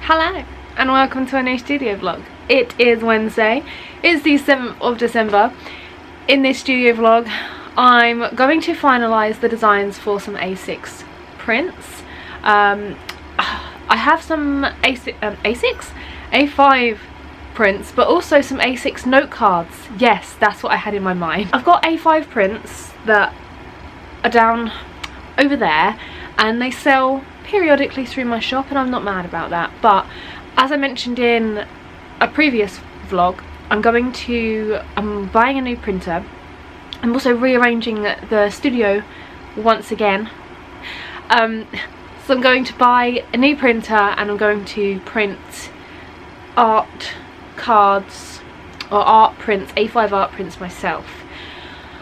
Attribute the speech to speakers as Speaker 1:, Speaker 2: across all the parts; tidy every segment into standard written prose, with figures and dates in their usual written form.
Speaker 1: Hello and welcome to a new studio vlog. It is Wednesday, it's the 7th of December. In this studio vlog I'm going to finalise the designs for some A6 prints. I have some A5 prints, but also some A6 note cards. Yes, that's what I had in my mind. I've got A5 prints that are down over there and they sell periodically through my shop, and I'm not mad about that. But as I mentioned in a previous vlog, I'm buying a new printer. I'm also rearranging the studio once again. So I'm going to buy a new printer and I'm going to print art cards or art prints, A5 art prints myself.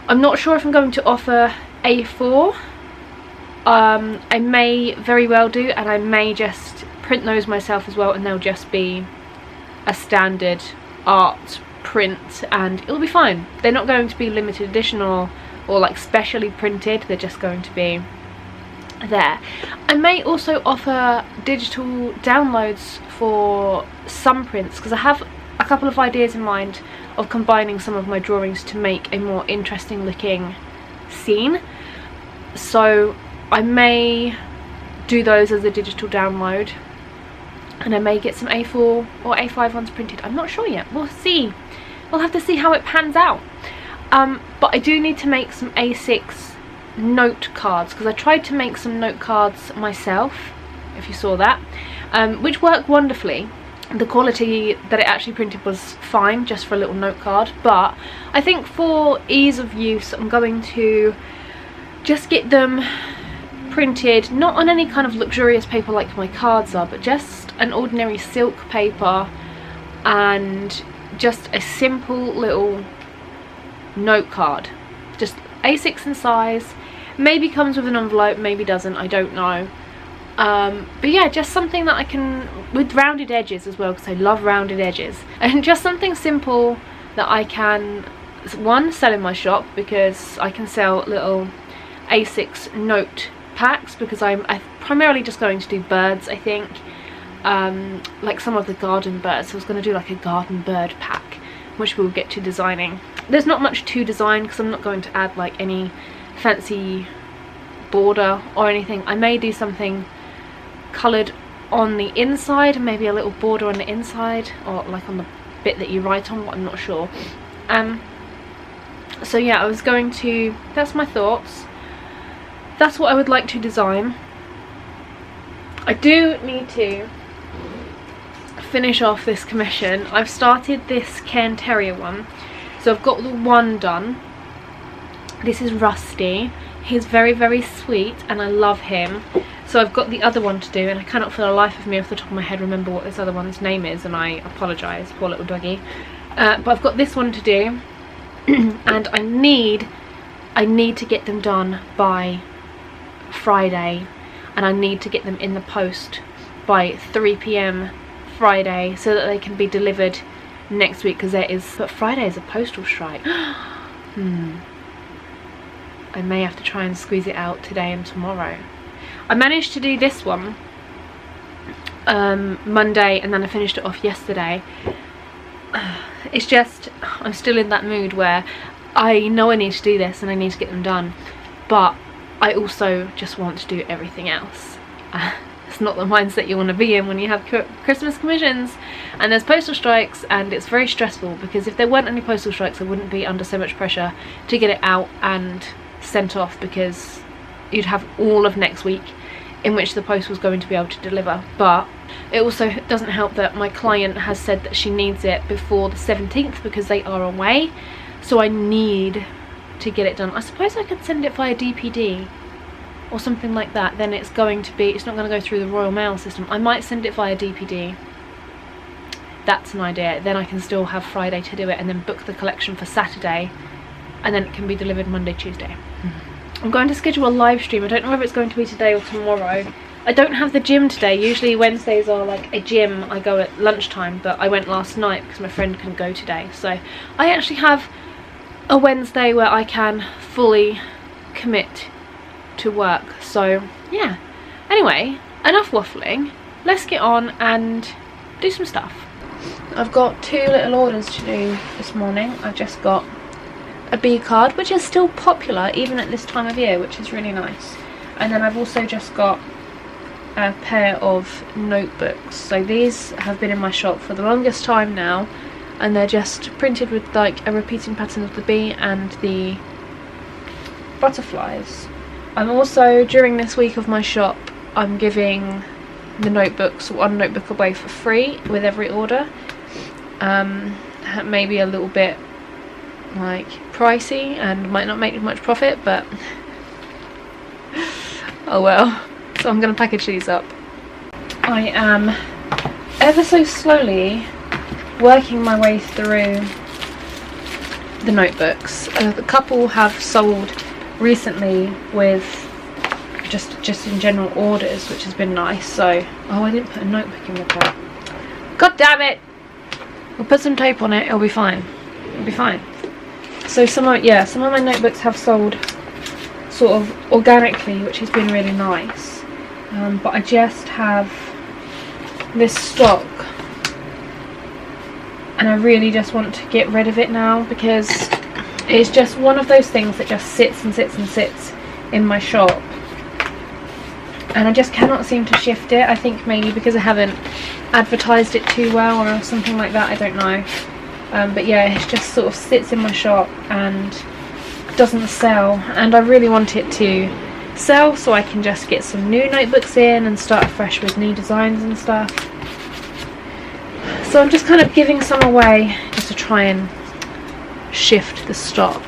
Speaker 1: I'm not sure if I'm going to offer A4. I may very well do, and I may just print those myself as well, and they'll just be a standard art print and it'll be fine. They're not going to be limited edition or like specially printed, they're just going to be there. I may also offer digital downloads for some prints because I have a couple of ideas in mind of combining some of my drawings to make a more interesting looking scene. So I may do those as a digital download, and I may get some A4 or A5 ones printed. I'm not sure yet, we'll see. We'll have to see how it pans out. But I do need to make some A6 note cards because I tried to make some note cards myself, if you saw that, which worked wonderfully. The quality that it actually printed was fine just for a little note card, but I think for ease of use I'm going to just get them printed not on any kind of luxurious paper like my cards are, but just an ordinary silk paper and just a simple little note card, just A6 in size. Maybe comes with an envelope, maybe doesn't, I don't know. But yeah, just something that I can, with rounded edges as well, because I love rounded edges, and just something simple that I can, one, sell in my shop, because I can sell little A6 note packs, because I'm primarily just going to do birds, I think, like some of the garden birds. So I was going to do like a garden bird pack, which we'll get to designing. There's not much to design because I'm not going to add like any fancy border or anything. I may do something coloured on the inside and maybe a little border on the inside, or like on the bit that you write on, but I'm not sure. So yeah, I was going to, that's my thoughts. That's what I would like to design. I do need to finish off this commission. I've started this Cairn Terrier one, so I've got the one done. This is Rusty. He's very, very sweet and I love him. So I've got the other one to do, and I cannot for the life of me off the top of my head remember what this other one's name is, and I apologise, poor little doggy. But I've got this one to do and I need to get them done by Friday, and I need to get them in the post by 3 PM Friday so that they can be delivered next week, because but Friday is a postal strike. I may have to try and squeeze it out today and tomorrow. I managed to do this one Monday, and then I finished it off yesterday. It's just, I'm still in that mood where I know I need to do this and I need to get them done, but I also just want to do everything else. It's not the mindset you want to be in when you have Christmas commissions and there's postal strikes, and it's very stressful, because if there weren't any postal strikes I wouldn't be under so much pressure to get it out and sent off, because you'd have all of next week in which the post was going to be able to deliver. But it also doesn't help that my client has said that she needs it before the 17th because they are away, so I need to get it done. I suppose I could send it via DPD or something like that, then it's not going to go through the Royal Mail system. I might send it via DPD. That's an idea. Then I can still have Friday to do it and then book the collection for Saturday, and then it can be delivered Monday, Tuesday. I'm going to schedule a live stream. I don't know whether it's going to be today or tomorrow. I don't have the gym today. Usually Wednesdays are like a gym. I go at lunchtime, but I went last night because my friend couldn't go today. So I actually have a Wednesday where I can fully commit to work. So yeah, anyway, enough waffling. let's get on and do some stuff. I've got 2 little orders to do this morning. I've just got a B card, which is still popular even at this time of year, which is really nice. And then I've also just got a pair of notebooks. So these have been in my shop for the longest time now, and they're just printed with like a repeating pattern of the bee and the butterflies. I'm also, during this week of my shop, I'm giving the notebooks, 1 notebook away for free with every order. Maybe a little bit like pricey and might not make much profit, but oh well. So I'm going to package these up. I am ever so slowly working my way through the notebooks. A couple have sold recently with just in general orders, which has been nice. So, oh, I didn't put a notebook in with that. God damn it! We'll put some tape on it. It'll be fine. It'll be fine. So some of my notebooks have sold sort of organically, which has been really nice. But I just have this stock, and I really just want to get rid of it now, because it's just one of those things that just sits and sits and sits in my shop, and I just cannot seem to shift it. I think maybe because I haven't advertised it too well or something like that, I don't know. But yeah, it just sort of sits in my shop and doesn't sell, and I really want it to sell so I can just get some new notebooks in and start afresh with new designs and stuff. So I'm just kind of giving some away just to try and shift the stock.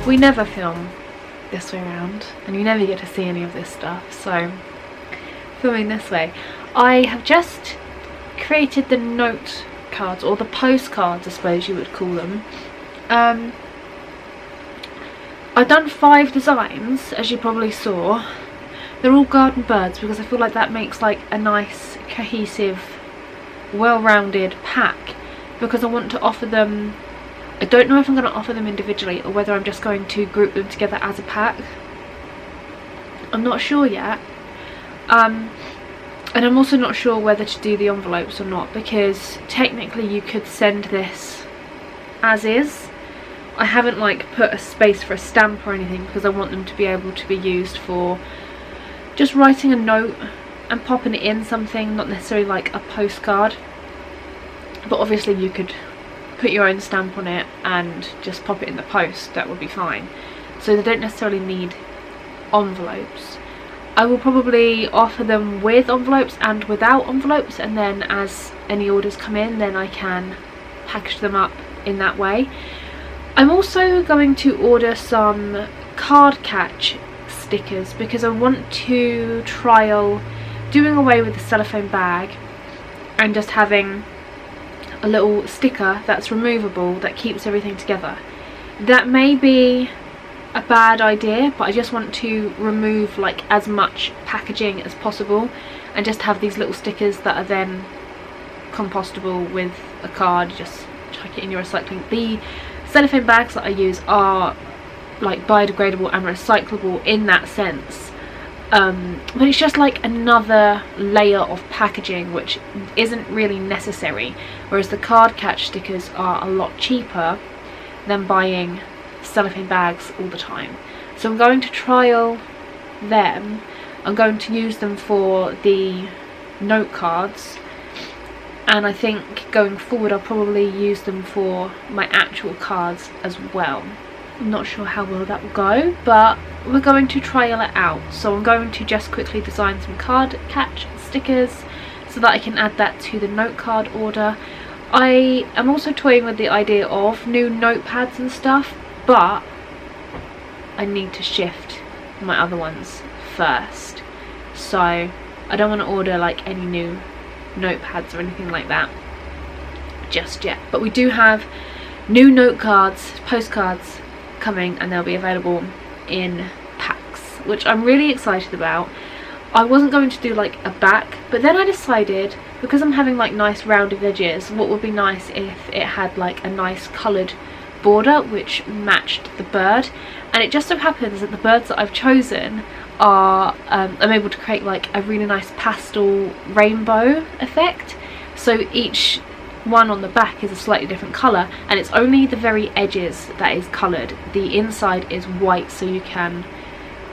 Speaker 1: We never film this way around, and you never get to see any of this stuff, so filming this way. I have just created the note cards, or the postcards I suppose you would call them. I've done 5 designs, as you probably saw. They're all garden birds because I feel like that makes like a nice, cohesive, well-rounded pack, because I want to offer them. I don't know if I'm going to offer them individually or whether I'm just going to group them together as a pack. I'm not sure yet. And I'm also not sure whether to do the envelopes or not, because technically you could send this as is. I haven't like put a space for a stamp or anything, because I want them to be able to be used for just writing a note and popping it in something, not necessarily like a postcard. But obviously you could put your own stamp on it and just pop it in the post, that would be fine. So they don't necessarily need envelopes. I will probably offer them with envelopes and without envelopes, and then as any orders come in, then I can package them up in that way. I'm also going to order some card catch stickers because I want to trial doing away with the cellophane bag and just having a little sticker that's removable that keeps everything together. That may be a bad idea, but I just want to remove like as much packaging as possible and just have these little stickers that are then compostable with a card. Just chuck it in your recycling. The cellophane bags that I use are like biodegradable and recyclable in that sense, but it's just like another layer of packaging which isn't really necessary, whereas the card catch stickers are a lot cheaper than buying cellophane bags all the time. So I'm going to trial them. I'm going to use them for the note cards, and I think going forward I'll probably use them for my actual cards as well. I'm not sure how well that will go, but we're going to trial it out. So I'm going to just quickly design some card catch stickers so that I can add that to the note card order. I am also toying with the idea of new notepads and stuff, but I need to shift my other ones first. So I don't want to order like any new notepads or anything like that just yet. But we do have new note cards, postcards coming, and they'll be available in packs, which I'm really excited about. I wasn't going to do like a back, but then I decided, because I'm having like nice rounded edges, what would be nice if it had like a nice coloured border which matched the bird. And it just so happens that the birds that I've chosen are I'm able to create like a really nice pastel rainbow effect, so each one on the back is a slightly different colour, and it's only the very edges that is coloured. The inside is white, so you can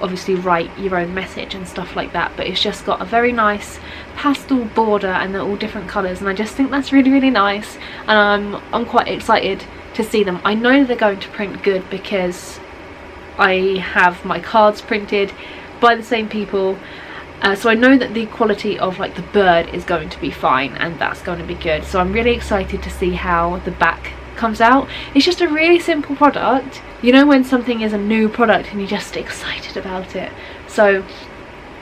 Speaker 1: obviously write your own message and stuff like that, but it's just got a very nice pastel border and they're all different colours, and I just think that's really, really nice, and I'm quite excited to see them. I know they're going to print good because I have my cards printed by the same people, so I know that the quality of like the bird is going to be fine, and that's going to be good. So I'm really excited to see how the back comes out. It's just a really simple product, you know, when something is a new product and you're just excited about it. So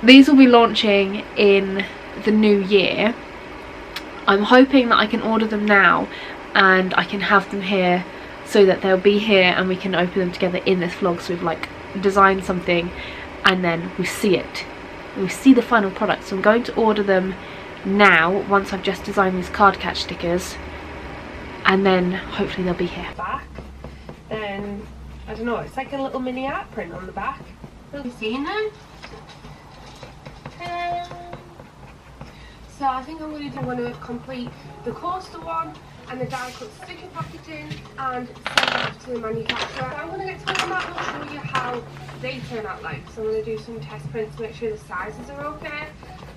Speaker 1: these will be launching in the new year. I'm hoping that I can order them now and I can have them here so that they'll be here and we can open them together in this vlog. So we've like designed something and then we see it, we see the final product. So I'm going to order them now once I've just designed these card catch stickers, and then hopefully they'll be here. Back, then I don't know, it's like a little mini art print on the back. Have you seen them? So I think I'm going to complete the coaster one and the die cut sticker packaging and send it off to the manufacturer. So I'm going to get to them out and show you how they turn out like. So I'm going to do some test prints to make sure the sizes are okay,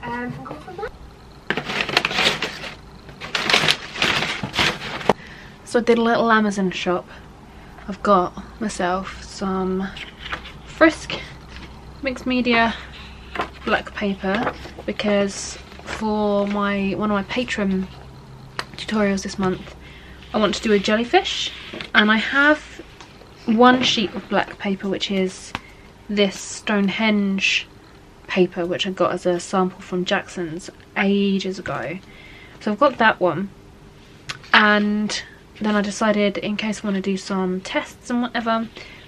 Speaker 1: and go from there. So I did a little Amazon shop. I've got myself some Frisk mixed media black paper because for one of my Patreon tutorials this month I want to do a jellyfish, and I have one sheet of black paper which is this Stonehenge paper which I got as a sample from Jackson's ages ago. So I've got that one, and then I decided in case I want to do some tests and whatever,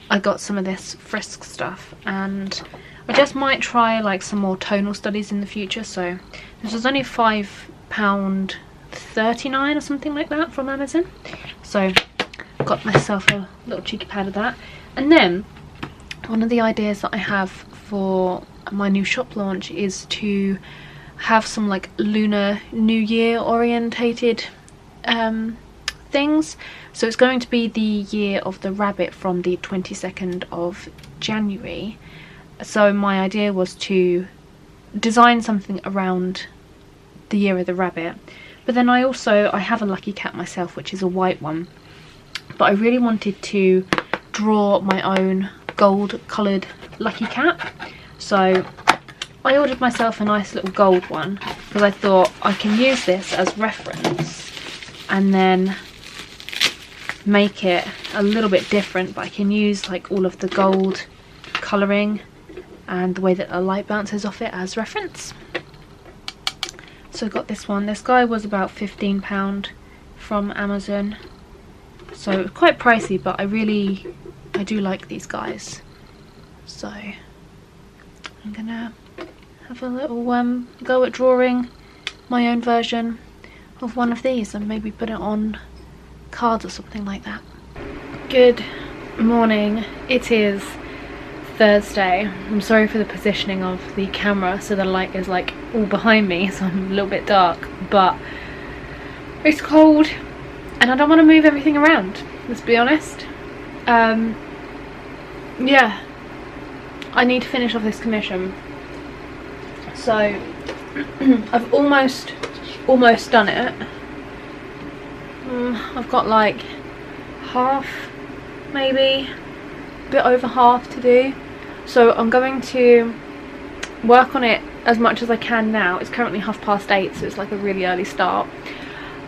Speaker 1: I got some of this Frisk stuff, and I just might try like some more tonal studies in the future. So this was only £5.39 or something like that from Amazon, so got myself a little cheeky pad of that. And then one of the ideas that I have for my new shop launch is to have some like Lunar New Year orientated things. So it's going to be the year of the rabbit from the 22nd of January. So my idea was to design something around the year of the rabbit, but then I have a lucky cat myself, which is a white one, but I really wanted to draw my own gold coloured lucky cat. So I ordered myself a nice little gold one because I thought I can use this as reference and then make it a little bit different, but I can use like all of the gold colouring and the way that the light bounces off it as reference. So I got this one. This guy was about £15 from Amazon, so it was quite pricey, but I do like these guys. So I'm gonna have a little go at drawing my own version of one of these and maybe put it on cards or something like that. Good morning. It is Thursday. I'm sorry for the positioning of the camera, so the light is like all behind me, so I'm a little bit dark, but it's cold and I don't want to move everything around, let's be honest. Yeah, I need to finish off this commission. So I've almost done it. I've got like half, maybe a bit over half to do. So I'm going to work on it as much as I can now. It's currently 8:30, so it's like a really early start.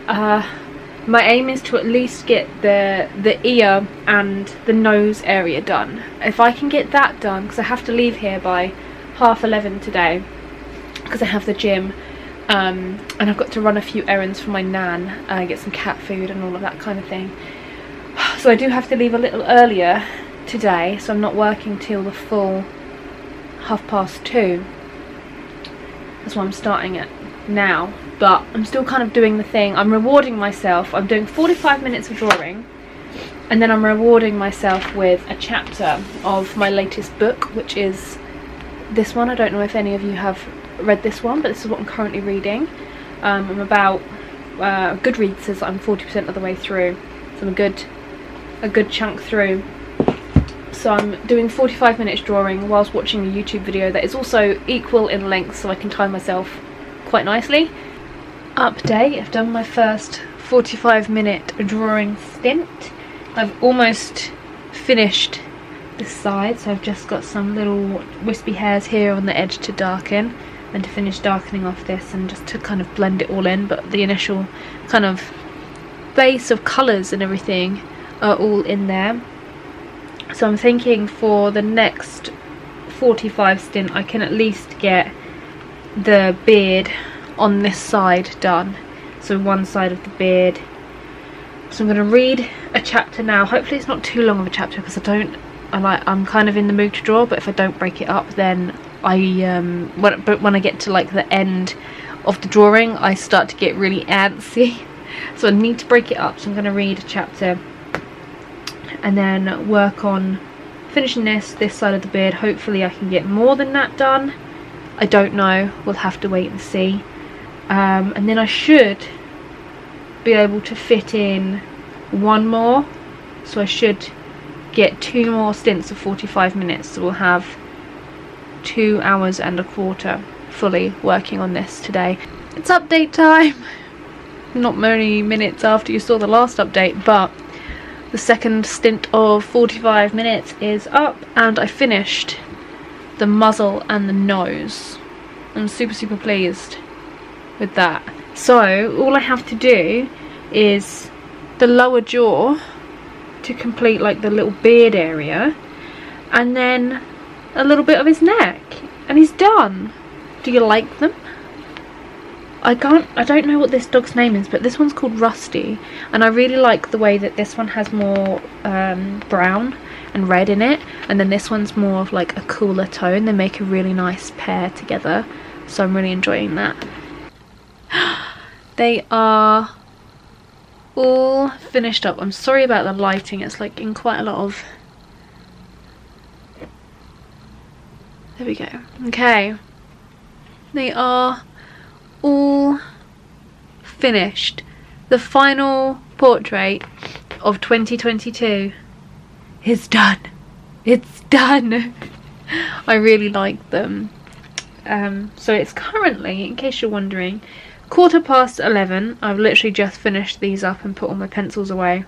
Speaker 1: My aim is to at least get the ear and the nose area done. If I can get that done, because I have to leave here by 11:30 today because I have the gym, and I've got to run a few errands for my nan, get some cat food and all of that kind of thing. So I do have to leave a little earlier today, so I'm not working till the full 2:30. That's why I'm starting it now, but I'm still kind of doing the thing. I'm rewarding myself. I'm doing 45 minutes of drawing, and then I'm rewarding myself with a chapter of my latest book, which is this one. I don't know if any of you have read this one, but this is what I'm currently reading. I'm about Goodreads says I'm 40% of the way through, so I'm a good chunk through. So I'm doing 45 minutes drawing whilst watching a YouTube video that is also equal in length, so I can time myself quite nicely. Update, I've done my first 45-minute drawing stint. I've almost finished this side, so I've just got some little wispy hairs here on the edge to darken, and to finish darkening off this and just to kind of blend it all in, but the initial kind of base of colours and everything are all in there. So I'm thinking for the next 45 stint I can at least get the beard on this side done, so one side of the beard. So I'm going to read a chapter now. Hopefully it's not too long of a chapter, because I'm kind of in the mood to draw, but if I don't break it up, then when I get to like the end of the drawing I start to get really antsy, so I need to break it up. So I'm going to read a chapter and then work on finishing this side of the beard. Hopefully I can get more than that done. I don't know, we'll have to wait and see. And then I should be able to fit in one more, so I should get 2 more stints of 45 minutes, so we'll have 2 hours and a quarter fully working on this today. It's update time! Not many minutes after you saw the last update, but the second stint of 45 minutes is up, and I finished the muzzle and the nose. I'm super pleased with that. So all I have to do is the lower jaw to complete like the little beard area, and then a little bit of his neck, and he's done. Do you like them? I don't know what this dog's name is, but this one's called Rusty, and I really like the way that this one has more brown and red in it, and then this one's more of like a cooler tone. They make a really nice pair together, so I'm really enjoying that. They are all finished up. I'm sorry about the lighting, it's like in quite a lot of... There we go. Okay. They are all finished. The final portrait of 2022 is done. It's done. I really like them. So it's currently, in case you're wondering, 11:15. I've literally just finished these up and put all my pencils away.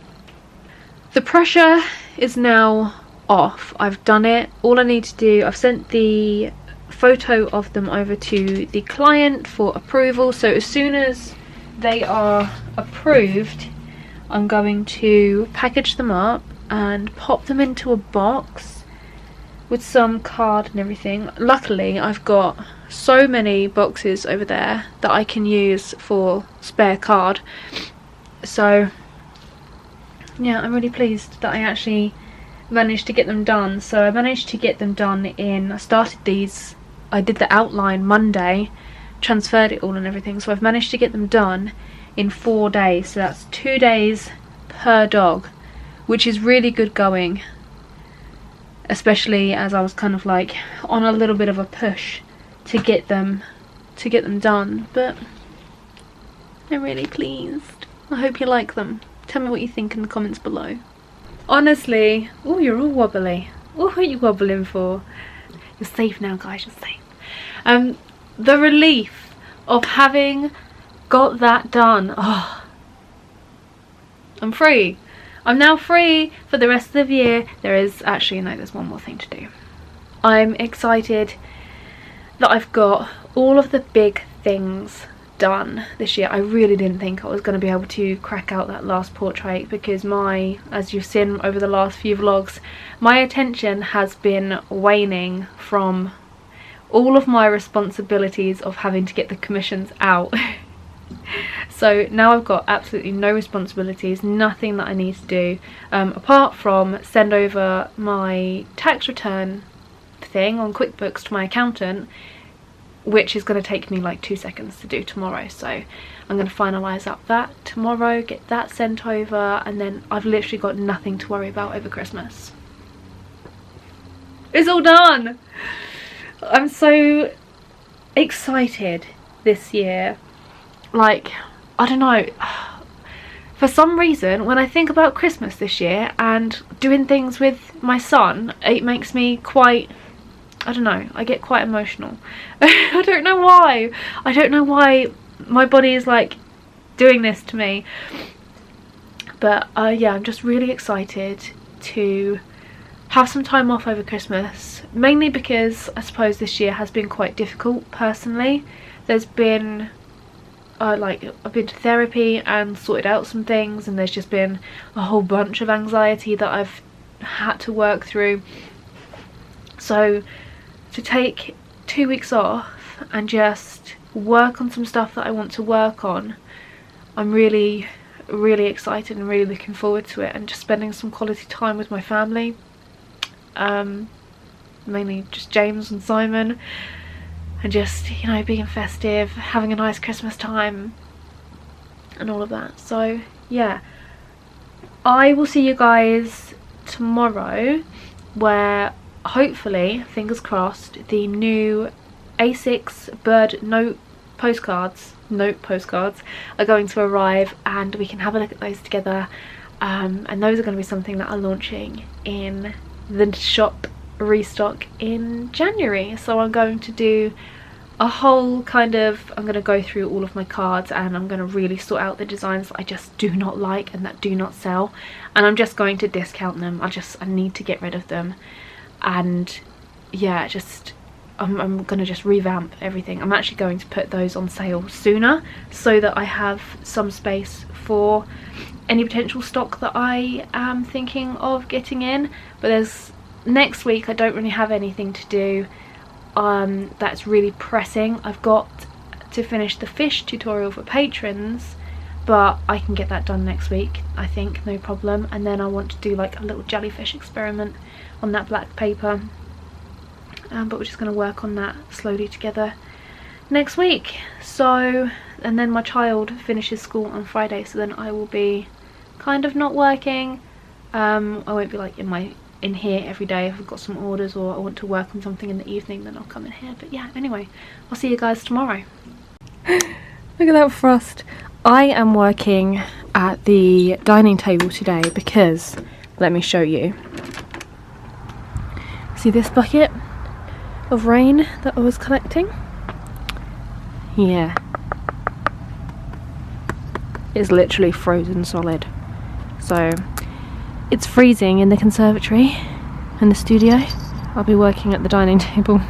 Speaker 1: The pressure is now off. I've done it. All I need to do, I've sent the photo of them over to the client for approval. So as soon as they are approved, I'm going to package them up and pop them into a box with some card and everything. Luckily, I've got so many boxes over there that I can use for spare card. So yeah, I'm really pleased that I actually managed to get them done. So I managed to get them done in, I did the outline Monday, transferred it all and everything, so I've managed to get them done in 4 days. So that's 2 days per dog, which is really good going, especially as I was kind of like on a little bit of a push to get them done. But I'm really pleased. I hope you like them. Tell me what you think in the comments below. Honestly, oh, you're all wobbly. What are you wobbling for? You're safe now, guys, you're safe. The relief of having got that done. Oh, I'm free. I'm now free for the rest of the year. There is actually, no, there's one more thing to do. I'm excited that I've got all of the big things done this year. I really didn't think I was going to be able to crack out that last portrait because as you've seen over the last few vlogs, my attention has been waning from all of my responsibilities of having to get the commissions out. So now I've got absolutely no responsibilities, nothing that I need to do apart from send over my tax return thing on QuickBooks to my accountant, which is going to take me like 2 seconds to do tomorrow. So I'm going to finalise up that tomorrow, get that sent over, and then I've literally got nothing to worry about over Christmas. It's all done! I'm so excited this year. Like, I don't know, for some reason when I think about Christmas this year and doing things with my son, it makes me quite, I don't know, I get quite emotional. I don't know why. I don't know why my body is like doing this to me. But yeah, I'm just really excited to have some time off over Christmas. Mainly because I suppose this year has been quite difficult personally. There's been like, I've been to therapy and sorted out some things, and there's just been a whole bunch of anxiety that I've had to work through. So to take 2 weeks off and just work on some stuff that I want to work on, I'm really excited and really looking forward to it, and just spending some quality time with my family, mainly just James and Simon, and just, you know, being festive, having a nice Christmas time and all of that. So yeah, I will see you guys tomorrow, where hopefully, fingers crossed, the new A6 bird note postcards are going to arrive, and we can have a look at those together. And those are going to be something that are launching in the shop restock in January. So I'm going to do a whole kind of, I'm going to go through all of my cards, and I'm going to really sort out the designs that I just do not like and that do not sell, and I'm just going to discount them. I need to get rid of them. And yeah, I'm gonna just revamp everything. I'm actually going to put those on sale sooner so that I have some space for any potential stock that I am thinking of getting in. But next week I don't really have anything to do that's really pressing. I've got to finish the fish tutorial for patrons, but I can get that done next week, I think, no problem. And then I want to do like a little jellyfish experiment on that black paper, but we're just going to work on that slowly together next week. So, and then my child finishes school on Friday, so then I will be kind of not working. I won't be like in here every day. If I've got some orders or I want to work on something in the evening, then I'll come in here. But yeah, anyway, I'll see you guys tomorrow. Look at that frost. I am working at the dining table today because, let me show you. See this bucket of rain that I was collecting? Yeah. It's literally frozen solid. So it's freezing in the conservatory and the studio. I'll be working at the dining table.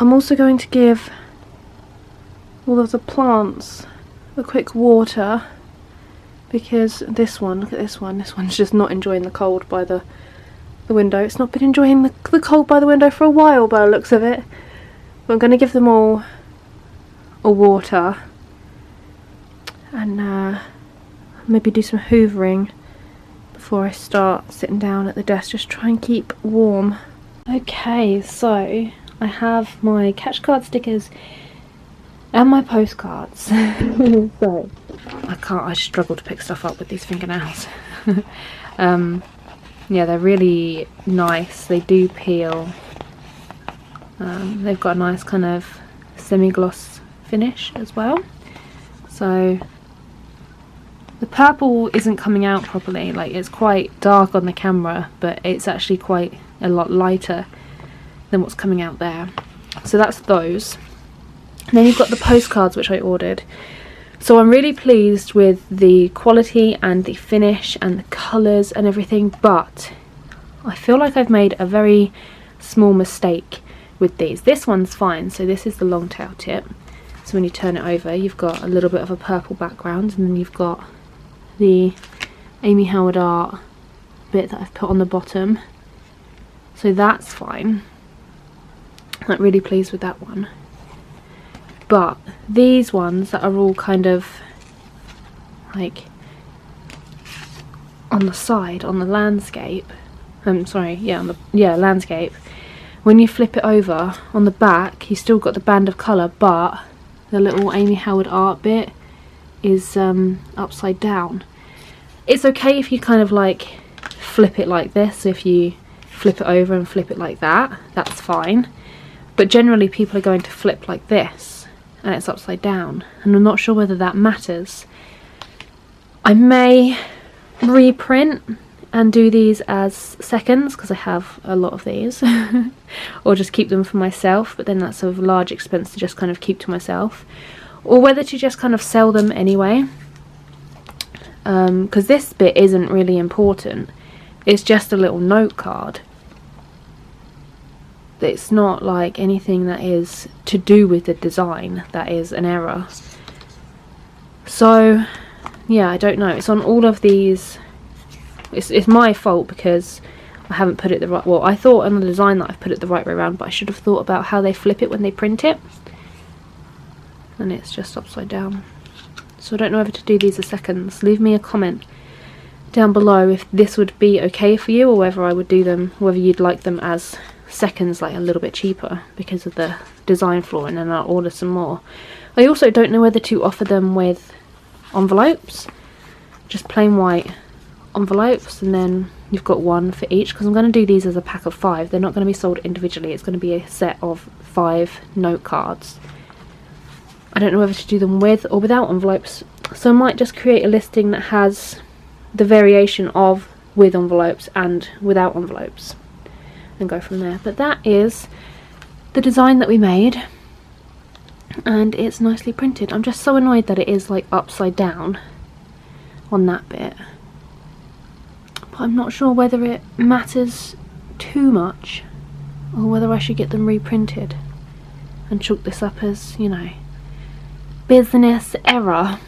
Speaker 1: I'm also going to give all of the plants a quick water, because this one, look at this one's just not enjoying the cold by the window. It's not been enjoying the cold by the window for a while by the looks of it. But I'm going to give them all a water and maybe do some hoovering before I start sitting down at the desk, just try and keep warm. Okay, so I have my catch card stickers and my postcards. So I struggle to pick stuff up with these fingernails. Yeah, they're really nice. They do peel. They've got a nice kind of semi-gloss finish as well. So the purple isn't coming out properly. Like, it's quite dark on the camera, but it's actually quite a lot lighter than what's coming out there. So that's those. And then you've got the postcards, which I ordered. So I'm really pleased with the quality and the finish and the colours and everything, but I feel like I've made a very small mistake with these. This one's fine, so this is the long tail tip. So when you turn it over, you've got a little bit of a purple background, and then you've got the Amie Howard art bit that I've put on the bottom. So that's fine. I'm really pleased with that one. But these ones that are all kind of like on the side, on the landscape, landscape, when you flip it over on the back, you still got the band of colour, but the little Amie Howard art bit is upside down. It's okay if you kind of like flip it like this, so if you flip it over and flip it like that, that's fine. But generally people are going to flip like this, and it's upside down, and I'm not sure whether that matters. I may reprint and do these as seconds, because I have a lot of these, or just keep them for myself, but then that's a large expense to just kind of keep to myself, or whether to just kind of sell them anyway, because this bit isn't really important. It's just a little note card. It's not like anything that is to do with the design that is an error. So yeah, I don't know. It's on all of these. It's my fault because I haven't put it the right, well, I thought on the design that I've put it the right way around, but I should have thought about how they flip it when they print it, and it's just upside down. So I don't know whether to do these as seconds. Leave me a comment down below if this would be okay for you, or whether I would do them, whether you'd like them as seconds, like a little bit cheaper because of the design flaw, and then I'll order some more. I also don't know whether to offer them with envelopes, just plain white envelopes, and then you've got one for each, because I'm going to do these as a pack of 5. They're not going to be sold individually. It's going to be a set of 5 note cards. I don't know whether to do them with or without envelopes, so I might just create a listing that has the variation of with envelopes and without envelopes, and go from there. But that is the design that we made, and it's nicely printed. I'm just so annoyed that it is like upside down on that bit, but I'm not sure whether it matters too much or whether I should get them reprinted and chalk this up as, you know, business error.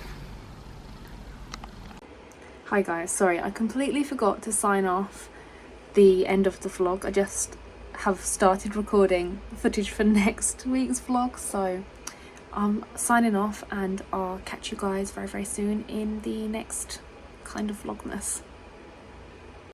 Speaker 1: Hi guys, sorry, I completely forgot to sign off the end of the vlog. I just have started recording footage for next week's vlog, so I'm signing off, and I'll catch you guys very, very soon in the next kind of vlogmas.